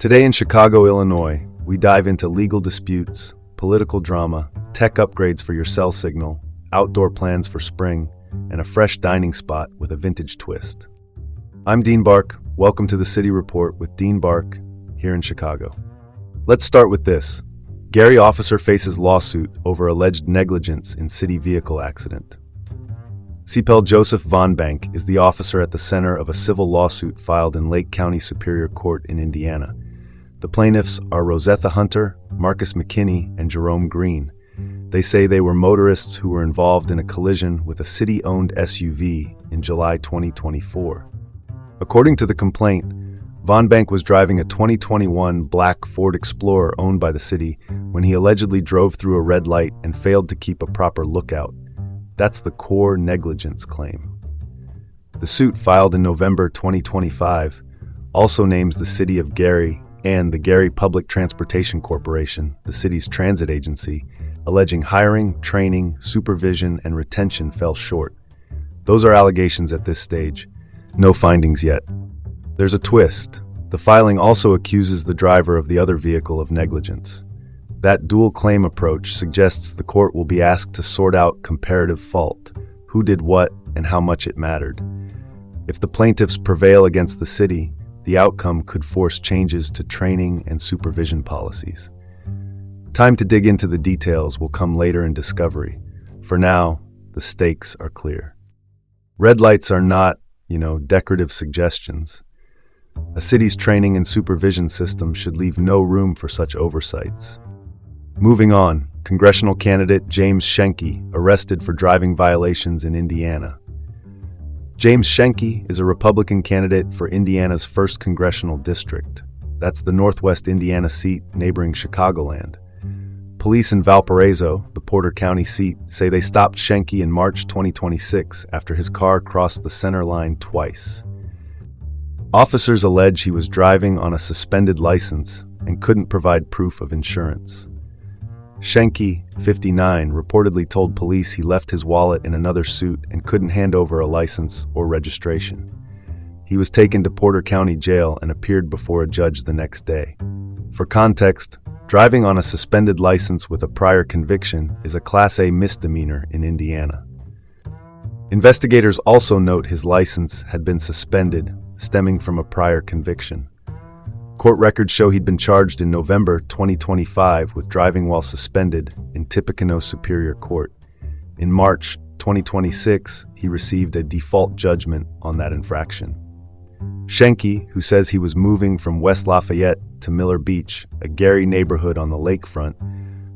Today in Chicago, Illinois, we dive into legal disputes, political drama, tech upgrades for your cell signal, outdoor plans for spring, and a fresh dining spot with a vintage twist. I'm Dean Bark. Welcome to the City Report with Dean Bark here in Chicago. Let's start with this. Gary officer faces lawsuit over alleged negligence in city vehicle accident. CPL Joseph Von Bank is the officer at the center of a civil lawsuit filed in Lake County Superior Court in Indiana. The plaintiffs are Rosetha Hunter, Marcus McKinney, and Jerome Green. They say they were motorists who were involved in a collision with a city-owned SUV in July 2024. According to the complaint, Von Bank was driving a 2021 black Ford Explorer owned by the city when he allegedly drove through a red light and failed to keep a proper lookout. That's the core negligence claim. The suit, filed in November 2025, also names the city of Gary and the Gary Public Transportation Corporation, the city's transit agency, alleging hiring, training, supervision, and retention fell short. Those are allegations at this stage. No findings yet. There's a twist. The filing also accuses the driver of the other vehicle of negligence. That dual claim approach suggests the court will be asked to sort out comparative fault, who did what and how much it mattered. If the plaintiffs prevail against the city, the outcome could force changes to training and supervision policies. Time to dig into the details will come later in discovery. For now, the stakes are clear. Red lights are not, decorative suggestions. A city's training and supervision system should leave no room for such oversights. Moving on, congressional candidate James Schenke arrested for driving violations in Indiana. James Schenke is a Republican candidate for Indiana's 1st Congressional District. That's the Northwest Indiana seat neighboring Chicagoland. Police in Valparaiso, the Porter County seat, say they stopped Schenke in March 2026 after his car crossed the center line twice. Officers allege he was driving on a suspended license and couldn't provide proof of insurance. Schenke, 59, reportedly told police he left his wallet in another suit and couldn't hand over a license or registration. He was taken to Porter County Jail and appeared before a judge the next day. For context, driving on a suspended license with a prior conviction is a Class A misdemeanor in Indiana. Investigators also note his license had been suspended, stemming from a prior conviction. Court records show he'd been charged in November 2025 with driving while suspended in Tippecanoe Superior Court. In March 2026, he received a default judgment on that infraction. Schenke, who says he was moving from West Lafayette to Miller Beach, a Gary neighborhood on the lakefront,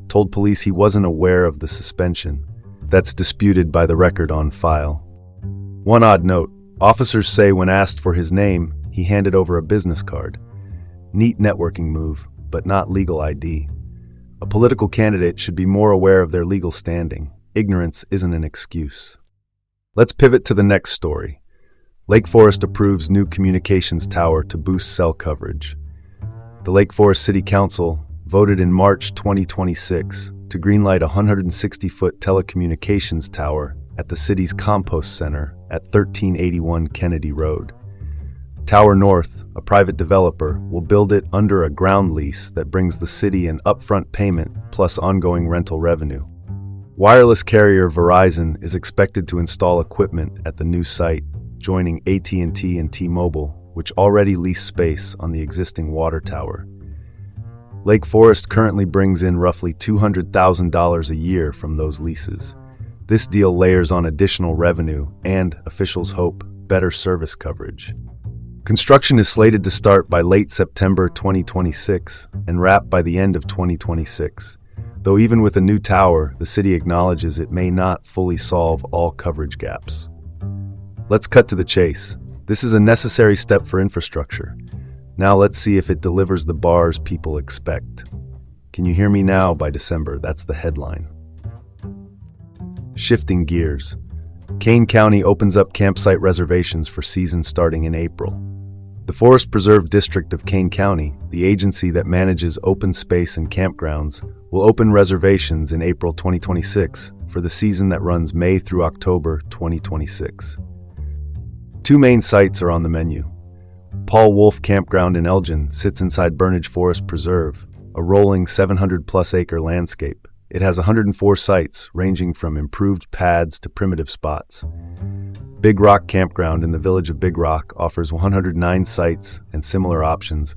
told police he wasn't aware of the suspension. That's disputed by the record on file. One odd note, officers say when asked for his name, he handed over a business card. Neat networking move, but not legal ID. A political candidate should be more aware of their legal standing. Ignorance isn't an excuse. Let's pivot to the next story. Lake Forest approves new communications tower to boost cell coverage. The Lake Forest City Council voted in March 2026 to greenlight a 160-foot telecommunications tower at the city's compost center at 1381 Kennedy Road. Tower North, a private developer, will build it under a ground lease that brings the city an upfront payment plus ongoing rental revenue. Wireless carrier Verizon is expected to install equipment at the new site, joining AT&T and T-Mobile, which already lease space on the existing water tower. Lake Forest currently brings in roughly $200,000 a year from those leases. This deal layers on additional revenue and, officials hope, better service coverage. Construction is slated to start by late September 2026 and wrap by the end of 2026. Though even with a new tower, the city acknowledges it may not fully solve all coverage gaps. Let's cut to the chase. This is a necessary step for infrastructure. Now let's see if it delivers the bars people expect. Can you hear me now by December? That's the headline. Shifting gears. Kane County opens up campsite reservations for season starting in April. The Forest Preserve District of Kane County, the agency that manages open space and campgrounds, will open reservations in April 2026 for the season that runs May through October 2026. Two main sites are on the menu. Paul Wolfe Campground in Elgin sits inside Burnage Forest Preserve, a rolling 700-plus-acre landscape. It has 104 sites, ranging from improved pads to primitive spots. Big Rock Campground in the village of Big Rock offers 109 sites and similar options,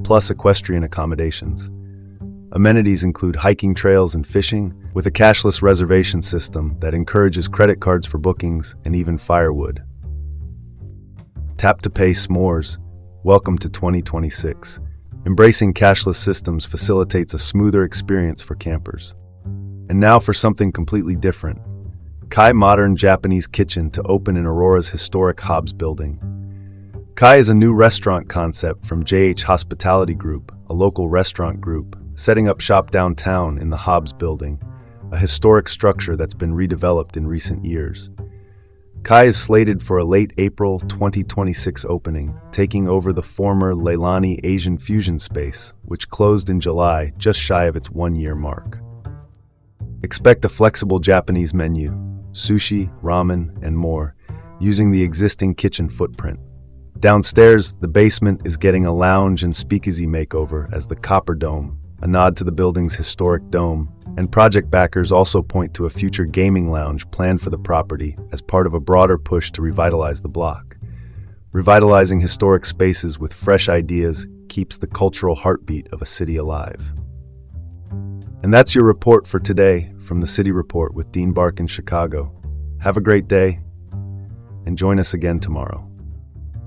plus equestrian accommodations. Amenities include hiking trails and fishing, with a cashless reservation system that encourages credit cards for bookings and even firewood. Tap to Pay S'mores. Welcome to 2026. Embracing cashless systems facilitates a smoother experience for campers. And now for something completely different. Kai Modern Japanese Kitchen to open in Aurora's historic Hobbs building. Kai is a new restaurant concept from JH Hospitality Group, a local restaurant group, setting up shop downtown in the Hobbs building, a historic structure that's been redeveloped in recent years. Kai is slated for a late April 2026 opening, taking over the former Leilani Asian Fusion space, which closed in July, just shy of its one-year mark. Expect a flexible Japanese menu, sushi, ramen, and more, using the existing kitchen footprint. Downstairs, the basement is getting a lounge and speakeasy makeover as the Copper Dome, a nod to the building's historic dome, and project backers also point to a future gaming lounge planned for the property as part of a broader push to revitalize the block. Revitalizing historic spaces with fresh ideas keeps the cultural heartbeat of a city alive. And that's your report for today from the City Report with Dean Bark in Chicago. Have a great day, and join us again tomorrow.